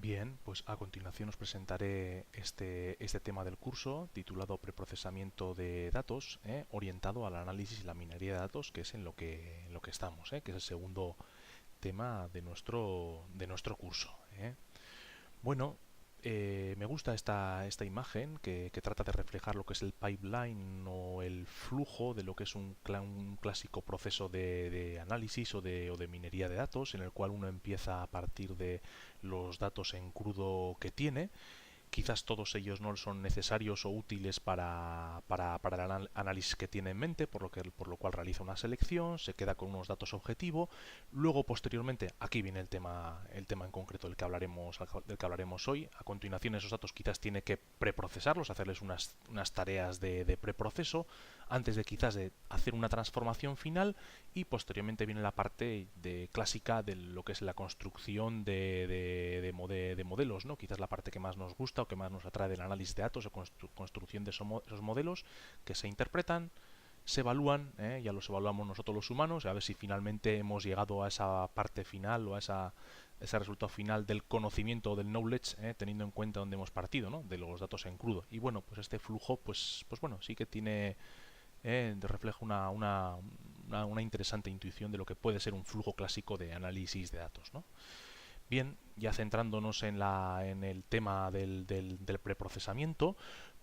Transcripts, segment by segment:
Bien, pues a continuación os presentaré este tema del curso titulado Preprocesamiento de datos, orientado al análisis y la minería de datos, que es en lo que estamos, que es el segundo tema de nuestro curso. Bueno, me gusta esta imagen que trata de reflejar lo que es el pipeline o el flujo de lo que es un clásico proceso de análisis o de minería de datos, en el cual uno empieza a partir de los datos en crudo que tiene. Quizás todos ellos no son necesarios o útiles para el análisis que tiene en mente, por lo cual realiza una selección, se queda con unos datos objetivo. Luego, posteriormente, aquí viene el tema en concreto del que hablaremos hoy. A continuación, esos datos quizás tiene que preprocesarlos, hacerles unas tareas de preproceso, antes de quizás de hacer una transformación final, y posteriormente viene la parte clásica de lo que es la construcción de modelos, ¿no? Quizás la parte que más nos gusta o que más nos atrae del análisis de datos o construcción de esos modelos que se interpretan, se evalúan, ya los evaluamos nosotros los humanos, a ver si finalmente hemos llegado a esa parte final o a ese resultado final del conocimiento o del knowledge, teniendo en cuenta dónde hemos partido, ¿no? De los datos en crudo. Y bueno, pues este flujo, pues bueno, sí que tiene, refleja una interesante intuición de lo que puede ser un flujo clásico de análisis de datos, ¿no? Bien, ya centrándonos en el tema del preprocesamiento,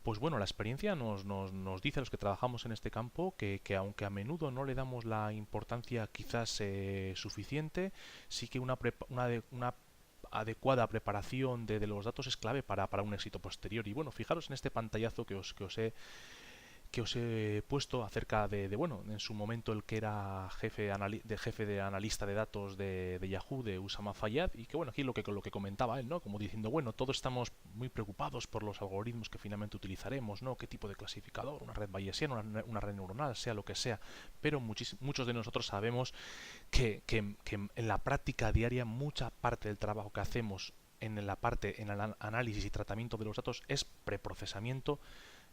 pues bueno, la experiencia nos dice a los que trabajamos en este campo que aunque a menudo no le damos la importancia quizás suficiente, sí que una adecuada preparación de los datos es clave para un éxito posterior. Y bueno, fijaros en este pantallazo que os he puesto acerca bueno, en su momento el que era jefe de analista de datos de Yahoo, de Usama Fayyad, y que bueno, aquí lo que comentaba él, ¿no? Como diciendo, bueno, todos estamos muy preocupados por los algoritmos que finalmente utilizaremos, ¿no? Qué tipo de clasificador, una red bayesiana, una red neuronal, sea lo que sea, pero muchos de nosotros sabemos que en la práctica diaria mucha parte del trabajo que hacemos en el análisis y tratamiento de los datos es preprocesamiento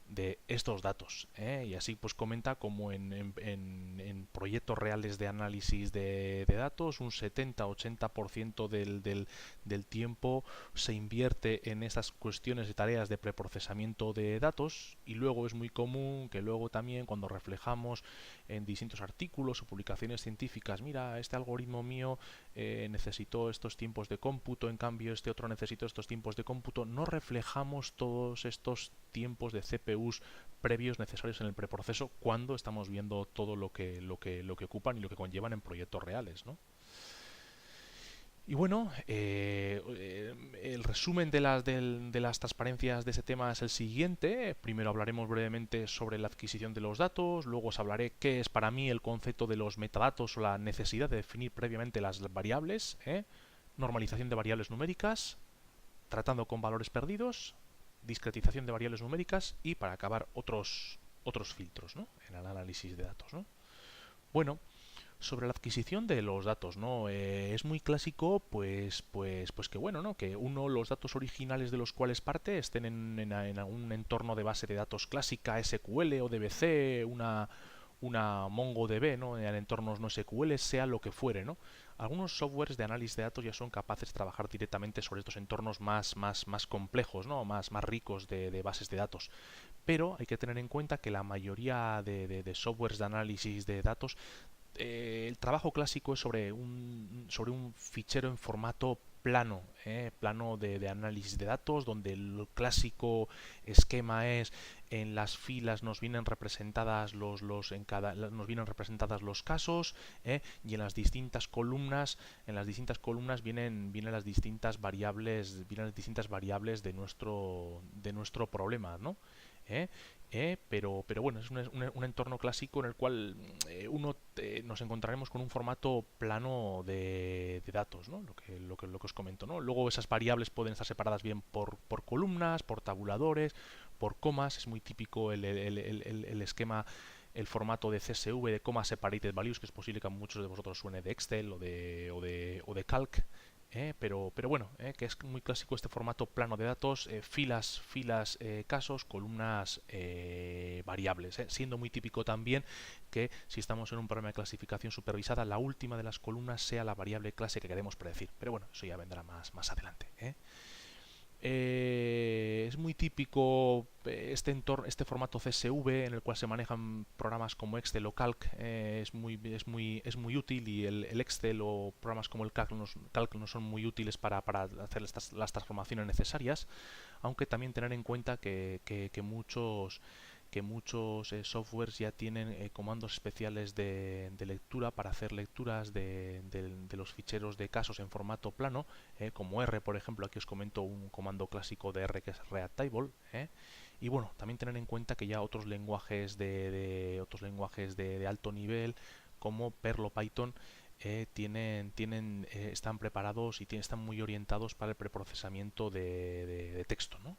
de estos datos, y así pues comenta como en proyectos reales de análisis de datos un 70-80% del tiempo se invierte en esas cuestiones de tareas de preprocesamiento de datos, y luego es muy común que luego también cuando reflejamos en distintos artículos o publicaciones científicas, mira, este algoritmo mío necesitó estos tiempos de cómputo, en cambio este otro necesitó estos tiempos de cómputo, no reflejamos todos estos tiempos de CPUs previos necesarios en el preproceso cuando estamos viendo todo lo que ocupan y lo que conllevan en proyectos reales, ¿no? Y bueno, el resumen de las transparencias de ese tema es el siguiente. Primero hablaremos brevemente sobre la adquisición de los datos, luego os hablaré qué es para mí el concepto de los metadatos o la necesidad de definir previamente las variables, normalización de variables numéricas, tratando con valores perdidos, discretización de variables numéricas y para acabar otros filtros, ¿no? En el análisis de datos, ¿no? Bueno, sobre la adquisición de los datos, ¿no? Es muy clásico, pues que bueno, ¿no? Que los datos originales de los cuales parte estén en algún entorno de base de datos clásica, SQL o DBC, una MongoDB, ¿no? En entornos no SQL, sea lo que fuere, ¿no? Algunos softwares de análisis de datos ya son capaces de trabajar directamente sobre estos entornos más complejos, ¿no? Más ricos de bases de datos. Pero hay que tener en cuenta que la mayoría de softwares de análisis de datos, el trabajo clásico es sobre un fichero en formato plano, plano de análisis de datos, donde el clásico esquema es en las filas nos vienen representadas nos vienen representadas los casos, y en las distintas columnas vienen las distintas variables de nuestro problema, ¿no? ¿eh? Pero bueno, es un entorno clásico en el cual nos encontraremos con un formato plano de datos, ¿no? Lo que os comento, ¿no? Luego esas variables pueden estar separadas bien por columnas, por tabuladores, por comas. Es muy típico el esquema, el formato de CSV, de Comma Separated Values, que es posible que a muchos de vosotros suene de Excel o de Calc. pero bueno, que es muy clásico este formato plano de datos, filas, casos, columnas, variables, siendo muy típico también que si estamos en un programa de clasificación supervisada, la última de las columnas sea la variable clase que queremos predecir, pero bueno, eso ya vendrá más adelante. Es muy típico este formato CSV en el cual se manejan programas como Excel o Calc, es muy útil, y el Excel o programas como el Calc no son muy útiles para hacer las transformaciones necesarias, aunque también tener en cuenta que muchos softwares ya tienen comandos especiales de lectura para hacer lecturas de los ficheros de casos en formato plano, como R, por ejemplo. Aquí os comento un comando clásico de R que es readtable. Y bueno, también tener en cuenta que ya otros lenguajes de alto nivel como Perl o Python están preparados y están muy orientados para el preprocesamiento de texto, ¿no?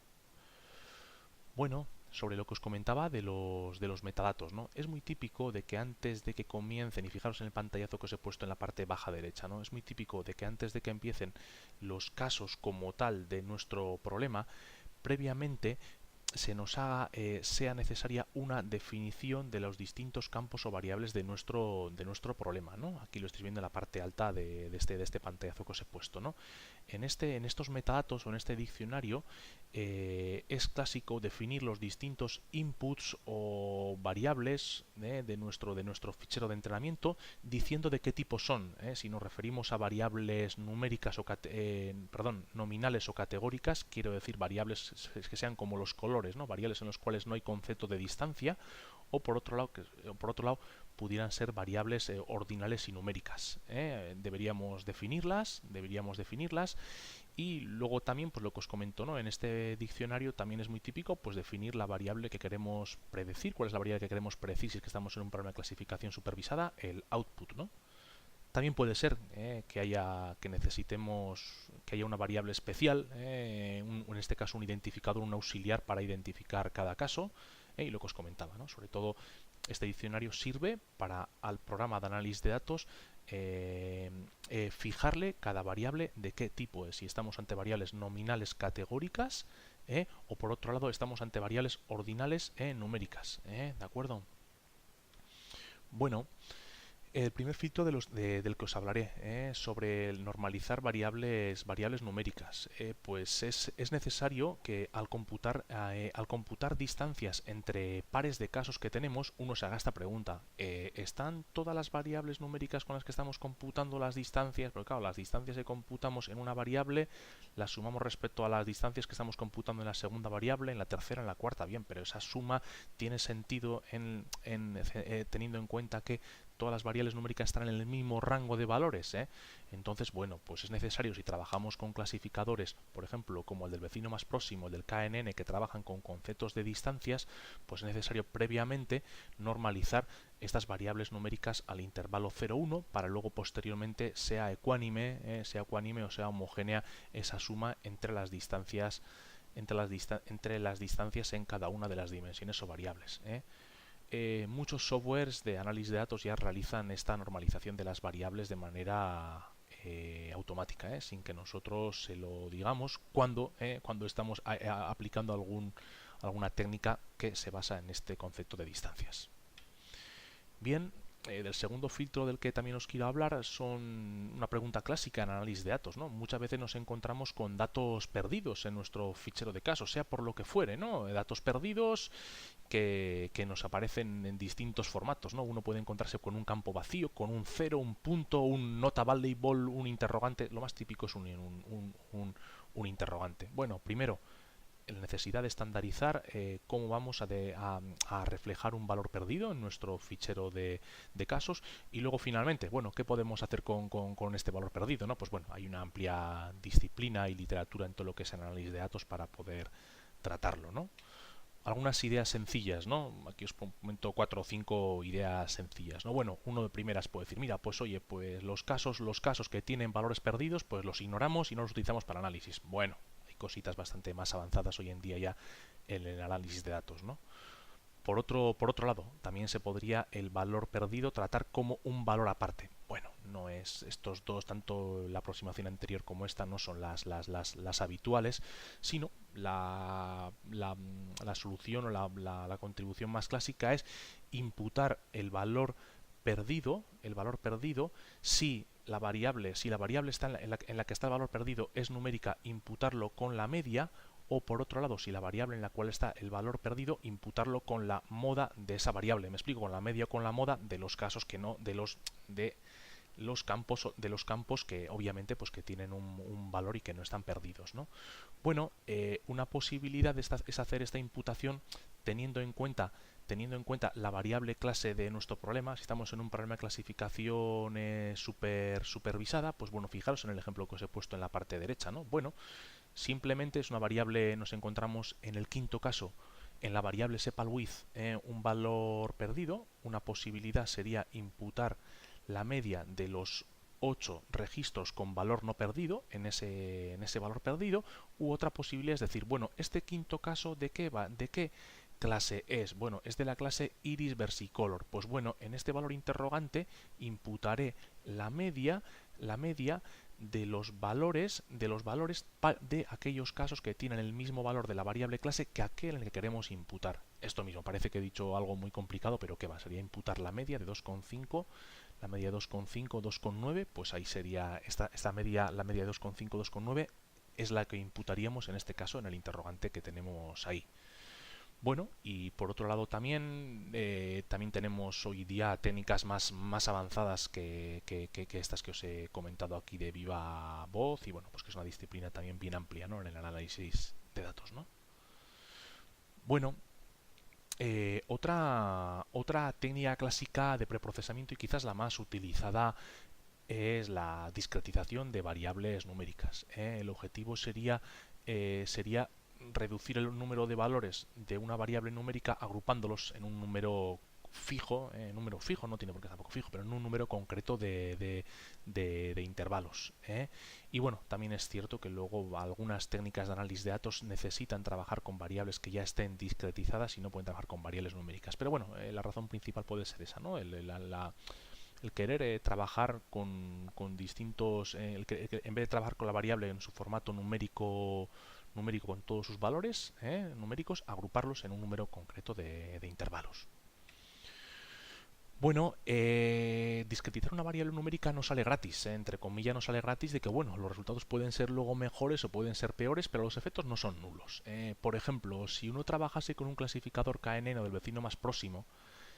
Bueno, sobre lo que os comentaba de los metadatos, ¿no? Es muy típico de que antes de que comiencen, y fijaros en el pantallazo que os he puesto en la parte baja derecha, ¿no? Es muy típico de que antes de que empiecen los casos como tal de nuestro problema, previamente sea necesaria una definición de los distintos campos o variables de nuestro problema, ¿no? Aquí lo estáis viendo en la parte alta de este pantallazo que os he puesto, ¿no? En estos metadatos o en este diccionario es clásico definir los distintos inputs o variables de nuestro fichero de entrenamiento, diciendo de qué tipo son. Si nos referimos a variables numéricas nominales o categóricas, quiero decir variables que sean como los colores, ¿no? Variables en los cuales no hay concepto de distancia, o por otro lado pudieran ser variables ordinales y numéricas. Deberíamos definirlas. Y luego también, pues lo que os comento, ¿no? En este diccionario también es muy típico pues definir la variable que queremos predecir. ¿Cuál es la variable que queremos predecir si es que estamos en un programa de clasificación supervisada? El output, ¿no? También puede ser que haya una variable especial, en este caso un identificador, un auxiliar para identificar cada caso, y lo que os comentaba, ¿no? Sobre todo este diccionario sirve para al programa de análisis de datos fijarle cada variable de qué tipo es, si estamos ante variables nominales categóricas, o por otro lado estamos ante variables ordinales numéricas, ¿de acuerdo? Bueno, el primer filtro del que os hablaré sobre el normalizar variables numéricas, pues es necesario que al computar distancias entre pares de casos que tenemos, uno se haga esta pregunta: ¿están todas las variables numéricas con las que estamos computando las distancias? Porque claro, las distancias que computamos en una variable las sumamos respecto a las distancias que estamos computando en la segunda variable, en la tercera, en la cuarta. Bien, pero esa suma tiene sentido teniendo en cuenta que todas las variables numéricas están en el mismo rango de valores, Entonces, bueno, pues es necesario, si trabajamos con clasificadores, por ejemplo, como el del vecino más próximo, el del KNN, que trabajan con conceptos de distancias, pues es necesario previamente normalizar estas variables numéricas al intervalo 0,1 para luego posteriormente sea ecuánime o sea homogénea esa suma entre las distancias en cada una de las dimensiones o variables. Muchos softwares de análisis de datos ya realizan esta normalización de las variables de manera automática, sin que nosotros se lo digamos cuando estamos aplicando alguna técnica que se basa en este concepto de distancias. Bien, del segundo filtro del que también os quiero hablar son una pregunta clásica en análisis de datos, ¿no? Muchas veces nos encontramos con datos perdidos en nuestro fichero de casos, sea por lo que fuere, ¿no? Datos perdidos que nos aparecen en distintos formatos, ¿no? Uno puede encontrarse con un campo vacío, con un cero, un punto, un nota valuable, un interrogante. Lo más típico es un interrogante. Bueno, primero, la necesidad de estandarizar cómo vamos a reflejar un valor perdido en nuestro fichero de casos, y luego finalmente, bueno, ¿qué podemos hacer con este valor perdido, ¿no? Pues bueno, hay una amplia disciplina y literatura en todo lo que es el análisis de datos para poder tratarlo, ¿no? Algunas ideas sencillas, ¿no? Aquí os comento 4 o 5 ideas sencillas, ¿no? Bueno, uno de primeras puede decir, mira, pues oye, pues los casos que tienen valores perdidos, pues los ignoramos y no los utilizamos para análisis. Bueno, hay cositas bastante más avanzadas hoy en día ya en el análisis de datos, ¿no? Por otro lado, también se podría el valor perdido tratar como un valor aparte. Bueno, no es estos dos, tanto la aproximación anterior como esta, no son las habituales, sino la solución o la contribución más clásica es imputar el valor perdido, si la variable está en la que está el valor perdido es numérica, imputarlo con la media, o por otro lado, si la variable en la cual está el valor perdido, imputarlo con la moda de esa variable. Me explico, con la media o con la moda de los casos que no, de los campos que obviamente pues que tienen un valor y que no están perdidos, ¿no? Bueno, una posibilidad es hacer esta imputación teniendo en cuenta la variable clase de nuestro problema. Si estamos en un problema de clasificación supervisada, pues bueno, fijaros en el ejemplo que os he puesto en la parte derecha, ¿no? Bueno, simplemente es una variable, nos encontramos en el quinto caso en la variable sepalWidth un valor perdido. Una posibilidad sería imputar la media de los 8 registros con valor no perdido en ese valor perdido, u otra posibilidad es decir, bueno, este quinto caso ¿de qué va? ¿De qué clase es? Bueno, es de la clase iris versicolor. Pues bueno, en este valor interrogante imputaré la media de aquellos casos que tienen el mismo valor de la variable clase que aquel en el que queremos imputar. Esto mismo, parece que he dicho algo muy complicado, pero ¿qué va? Sería imputar la media de 2,5, la media de 2,5, 2,9, pues ahí sería esta media, la media de 2,5, 2,9 es la que imputaríamos en este caso en el interrogante que tenemos ahí. Bueno, y por otro lado también tenemos hoy día técnicas más avanzadas que estas que os he comentado aquí de viva voz, y bueno, pues que es una disciplina también bien amplia, ¿no?, en el análisis de datos, ¿no? Bueno, otra técnica clásica de preprocesamiento, y quizás la más utilizada, es la discretización de variables numéricas. El objetivo sería reducir el número de valores de una variable numérica agrupándolos en un número fijo, no tiene por qué ser tampoco fijo, pero en un número concreto de intervalos. Y bueno, también es cierto que luego algunas técnicas de análisis de datos necesitan trabajar con variables que ya estén discretizadas y no pueden trabajar con variables numéricas. Pero bueno, la razón principal puede ser esa, ¿no? El querer trabajar con distintos, en vez de trabajar con la variable en su formato numérico con todos sus valores numéricos, agruparlos en un número concreto de intervalos. Bueno, discretizar una variable numérica no sale gratis, entre comillas no sale gratis, de que bueno, los resultados pueden ser luego mejores o pueden ser peores, pero los efectos no son nulos. Por ejemplo, si uno trabajase con un clasificador KNN o del vecino más próximo,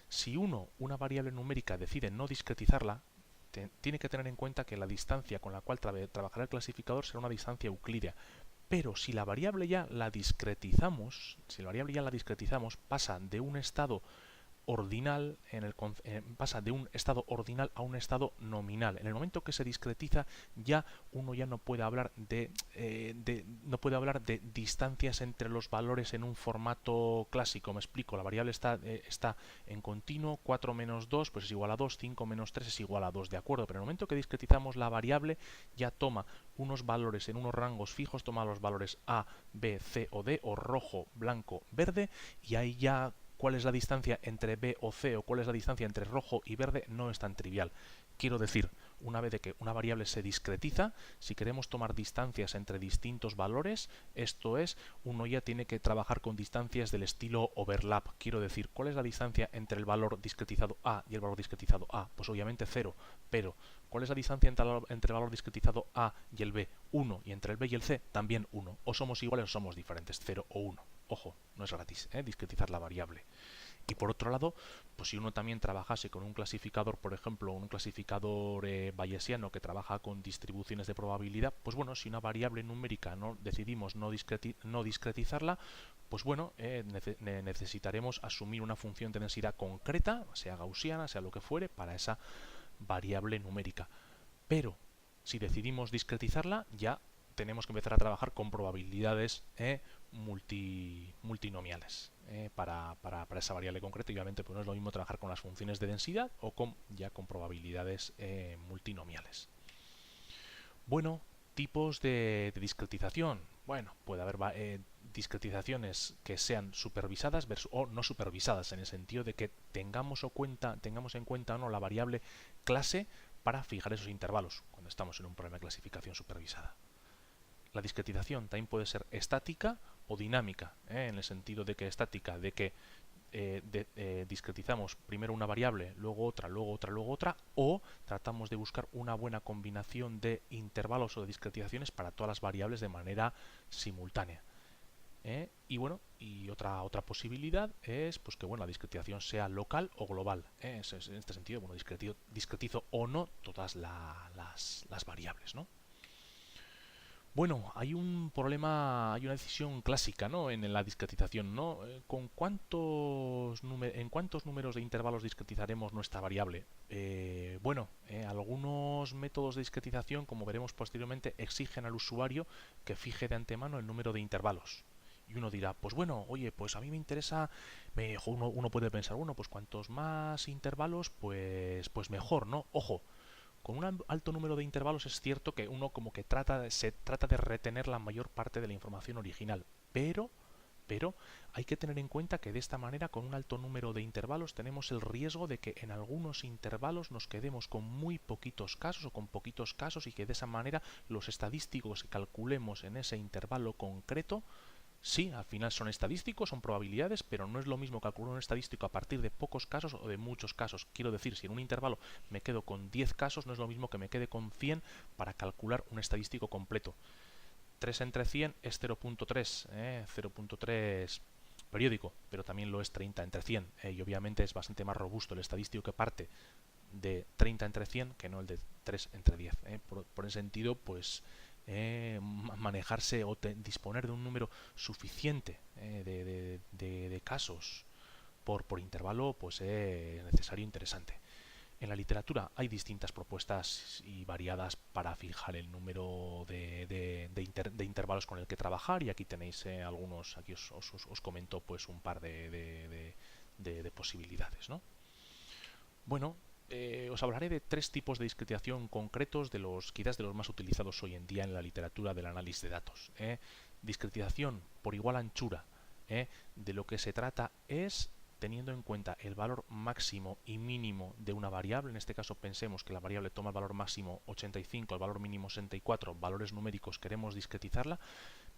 si una variable numérica decide no discretizarla, tiene que tener en cuenta que la distancia con la cual trabajará el clasificador será una distancia euclídea. Pero si la variable ya la discretizamos, pasa de un estado ordinal pasa de un estado ordinal a un estado nominal. En el momento que se discretiza, uno ya no puede hablar de distancias entre los valores en un formato clásico. Me explico, la variable está en continuo, 4 menos 2 pues es igual a 2, 5 menos 3 es igual a 2, de acuerdo, pero en el momento que discretizamos la variable ya toma unos valores en unos rangos fijos, toma los valores A, B, C o D, o rojo, blanco, verde, y ahí ya cuál es la distancia entre B o C o cuál es la distancia entre rojo y verde no es tan trivial. Quiero decir, una vez de que una variable se discretiza, si queremos tomar distancias entre distintos valores, esto es, uno ya tiene que trabajar con distancias del estilo overlap. Quiero decir, ¿cuál es la distancia entre el valor discretizado A y el valor discretizado A? Pues obviamente 0, pero ¿cuál es la distancia entre el valor discretizado A y el B? 1, y entre el B y el C también 1. O somos iguales o somos diferentes, 0 o 1. Ojo, no es gratis, discretizar la variable. Y por otro lado, pues si uno también trabajase con un clasificador, por ejemplo, un clasificador bayesiano que trabaja con distribuciones de probabilidad, pues bueno, si una variable numérica decidimos no discretizarla, pues bueno, necesitaremos asumir una función de densidad concreta, sea gaussiana, sea lo que fuere, para esa variable numérica. Pero si decidimos discretizarla, ya tenemos que empezar a trabajar con probabilidades multinomiales para esa variable concreta, y obviamente pues no es lo mismo trabajar con las funciones de densidad o con probabilidades multinomiales. Bueno, tipos de discretización. Bueno, puede haber discretizaciones que sean supervisadas o no supervisadas, en el sentido de que tengamos en cuenta o no la variable clase para fijar esos intervalos cuando estamos en un problema de clasificación supervisada. La discretización también puede ser estática o dinámica, en el sentido de que estática, de que discretizamos primero una variable, luego otra, luego otra, luego otra, o tratamos de buscar una buena combinación de intervalos o de discretizaciones para todas las variables de manera simultánea. Y bueno, y otra posibilidad es pues que bueno, la discretización sea local o global. En este sentido, bueno, discretizo o no todas las variables, ¿no? Bueno, hay un problema, hay una decisión clásica, ¿no? En la discretización, ¿no? ¿En cuántos números de intervalos discretizaremos nuestra variable? Bueno, algunos métodos de discretización, como veremos posteriormente, exigen al usuario que fije de antemano el número de intervalos. Y uno dirá, pues bueno, oye, pues a mí me interesa, uno puede pensar, bueno, pues cuantos más intervalos, pues mejor, ¿no? Ojo, con un alto número de intervalos es cierto que uno como que se trata de retener la mayor parte de la información original, pero hay que tener en cuenta que de esta manera, con un alto número de intervalos, tenemos el riesgo de que en algunos intervalos nos quedemos con muy poquitos casos o con poquitos casos y que de esa manera los estadísticos que calculemos en ese intervalo concreto, sí, al final son estadísticos, son probabilidades, pero no es lo mismo calcular un estadístico a partir de pocos casos o de muchos casos. Quiero decir, si en un intervalo me quedo con 10 casos, no es lo mismo que me quede con 100 para calcular un estadístico completo. 3 entre 100 es 0.3, 0.3 periódico, pero también lo es 30 entre 100, y obviamente es bastante más robusto el estadístico que parte de 30 entre 100 que no el de 3 entre 10. Por ese sentido, pues manejarse o disponer de un número suficiente de casos por intervalo, pues es necesario e interesante. En la literatura hay distintas propuestas y variadas para fijar el número de intervalos con el que trabajar, y aquí tenéis algunos, aquí os comento pues un par de posibilidades, ¿no? Bueno, os hablaré de tres tipos de discretización concretos, quizás de los más utilizados hoy en día en la literatura del análisis de datos. Discretización por igual anchura. De lo que se trata es, teniendo en cuenta el valor máximo y mínimo de una variable, en este caso pensemos que la variable toma el valor máximo 85, el valor mínimo 64, valores numéricos, queremos discretizarla,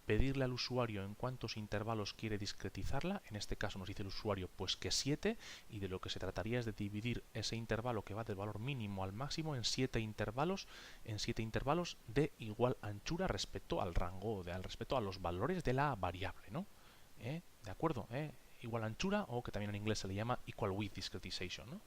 pedirle al usuario en cuántos intervalos quiere discretizarla. En este caso nos dice el usuario pues que 7, y de lo que se trataría es de dividir ese intervalo que va del valor mínimo al máximo en 7 intervalos de igual anchura respecto al rango, respecto a los valores de la variable, ¿no? ¿De acuerdo? Igual anchura, o que también en inglés se le llama equal width discretization, ¿no?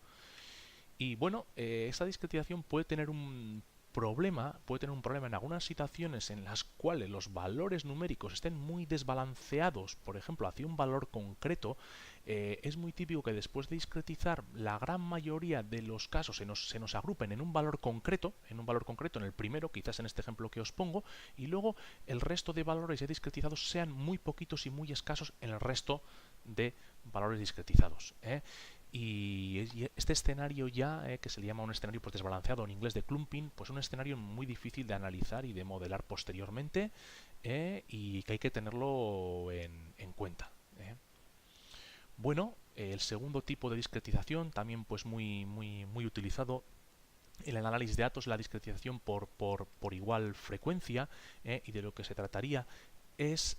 Y bueno, esta discretización puede tener un problema en algunas situaciones en las cuales los valores numéricos estén muy desbalanceados, por ejemplo, hacia un valor concreto. Es muy típico que después de discretizar la gran mayoría de los casos se nos agrupen en un valor concreto, en el primero, quizás en este ejemplo que os pongo, y luego el resto de valores ya discretizados sean muy poquitos y muy escasos en el resto de valores discretizados. Y este escenario ya, que se le llama un escenario pues desbalanceado en inglés de clumping, pues un escenario muy difícil de analizar y de modelar posteriormente, y que hay que tenerlo en cuenta. Bueno, el segundo tipo de discretización, también pues muy utilizado en el análisis de datos, la discretización por igual frecuencia, y de lo que se trataría es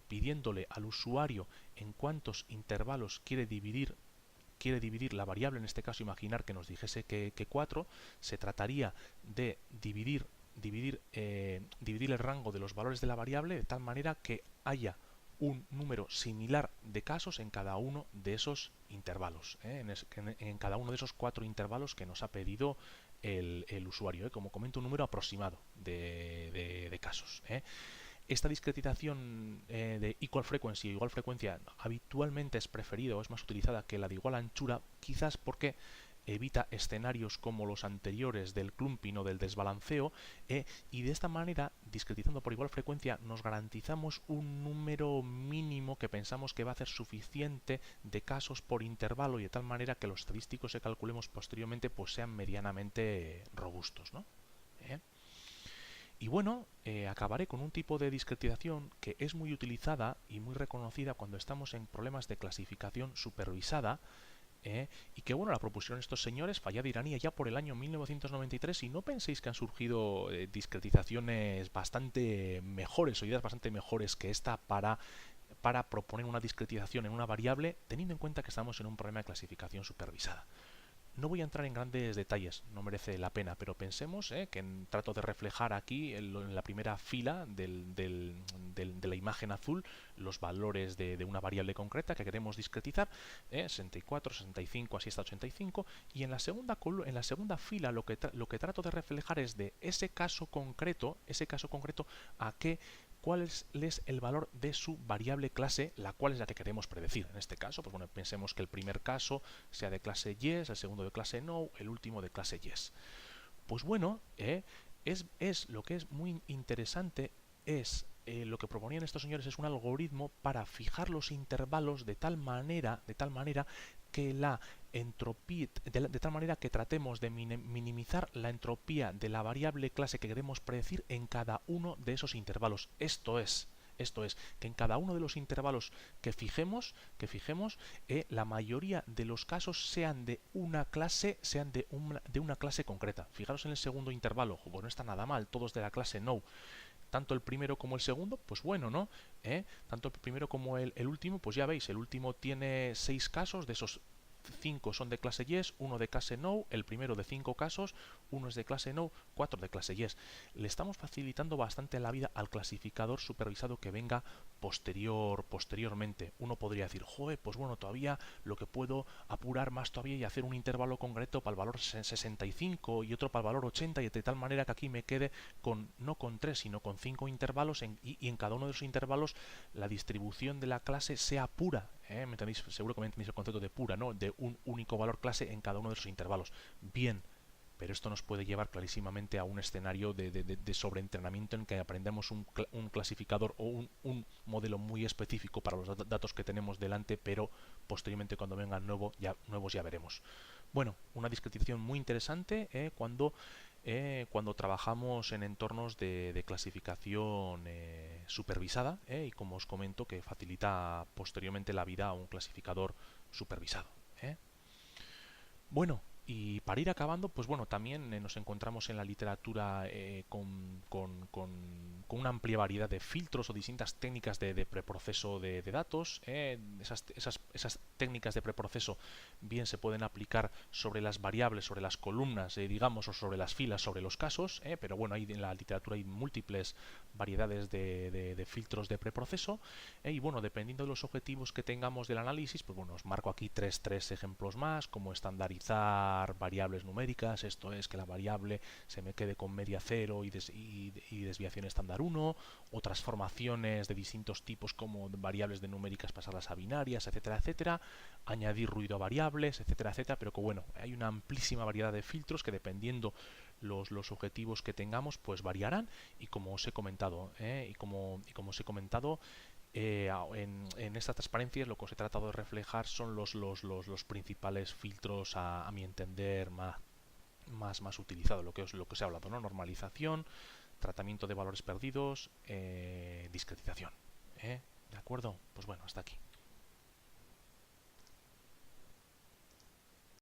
pidiéndole al usuario en cuántos intervalos quiere dividir la variable. En este caso, imaginar que nos dijese que 4, se trataría de dividir el rango de los valores de la variable de tal manera que haya un número similar de casos en cada uno de esos intervalos, en cada uno de esos 4 intervalos que nos ha pedido el usuario, como comento, un número aproximado de casos. Esta discretización de equal frequency, igual frecuencia, habitualmente es preferida o es más utilizada que la de igual anchura, quizás porque evita escenarios como los anteriores del clumping o del desbalanceo, y de esta manera, discretizando por igual frecuencia, nos garantizamos un número mínimo que pensamos que va a ser suficiente de casos por intervalo, y de tal manera que los estadísticos que calculemos posteriormente pues sean medianamente robustos, ¿no? Y bueno, acabaré con un tipo de discretización que es muy utilizada y muy reconocida cuando estamos en problemas de clasificación supervisada, y que bueno, la propusieron estos señores, Fayyad e Iraní, ya por el año 1993, y no penséis que han surgido discretizaciones bastante mejores o ideas bastante mejores que esta para proponer una discretización en una variable, teniendo en cuenta que estamos en un problema de clasificación supervisada. No voy a entrar en grandes detalles, no merece la pena, pero pensemos que trato de reflejar aquí en la primera fila de la imagen azul los valores de una variable concreta que queremos discretizar, 64, 65, así hasta 85, y en la segunda fila lo que trato de reflejar es de ese caso concreto a qué cuál es el valor de su variable clase, la cual es la que queremos predecir. En este caso, pues bueno, pensemos que el primer caso sea de clase yes, el segundo de clase no, el último de clase yes. Pues bueno, es lo que es muy interesante es lo que proponían estos señores es un algoritmo para fijar los intervalos de tal manera que la entropía, de tal manera que tratemos de minimizar la entropía de la variable clase que queremos predecir en cada uno de esos intervalos. Esto es, que en cada uno de los intervalos que fijemos, la mayoría de los casos sean de una clase, de una clase concreta. Fijaros en el segundo intervalo, pues no está nada mal, todos de la clase no. Tanto el primero como el segundo, pues bueno, ¿no? Tanto el primero como el último, pues ya veis, el último tiene 6 casos, de esos 5 son de clase yes, 1 de clase no, el primero de 5 casos, 1 es de clase no, 4 de clase yes. Le estamos facilitando bastante la vida al clasificador supervisado que venga posteriormente. Uno podría decir, joder, pues bueno, todavía lo que puedo apurar más todavía y hacer un intervalo concreto para el valor 65 y otro para el valor 80, y de tal manera que aquí me quede no con 3 sino con 5 intervalos y en cada uno de esos intervalos la distribución de la clase sea pura. ¿Me entendéis? Seguro que me entendéis el concepto de pura, ¿no? De un único valor clase en cada uno de esos intervalos. Bien, pero esto nos puede llevar clarísimamente a un escenario de sobreentrenamiento en que aprendemos un clasificador o un modelo muy específico para los datos que tenemos delante, pero posteriormente cuando vengan nuevos ya veremos. Bueno, una discretización muy interesante cuando trabajamos en entornos de clasificación supervisada, y como os comento, que facilita posteriormente la vida a un clasificador supervisado. Bueno, y para ir acabando, pues bueno, también nos encontramos en la literatura con una amplia variedad de filtros o distintas técnicas de preproceso de datos. Esas técnicas de preproceso bien se pueden aplicar sobre las variables, sobre las columnas, digamos, o sobre las filas, sobre los casos, pero bueno, en la literatura hay múltiples variedades de filtros de preproceso, y bueno, dependiendo de los objetivos que tengamos del análisis, pues bueno, os marco aquí tres ejemplos más, como estandarizar variables numéricas, esto es que la variable se me quede con media 0 y desviación estándar 1, o transformaciones de distintos tipos como variables de numéricas pasarlas a binarias, etcétera, etcétera, añadir ruido a variables, etcétera, etcétera, pero que bueno, hay una amplísima variedad de filtros que dependiendo los objetivos que tengamos, pues variarán, y como os he comentado, en estas transparencias lo que os he tratado de reflejar son los principales filtros a mi entender más utilizados, lo que os he hablado, ¿no? Normalización, tratamiento de valores perdidos, discretización. ¿De acuerdo? Pues bueno, hasta aquí.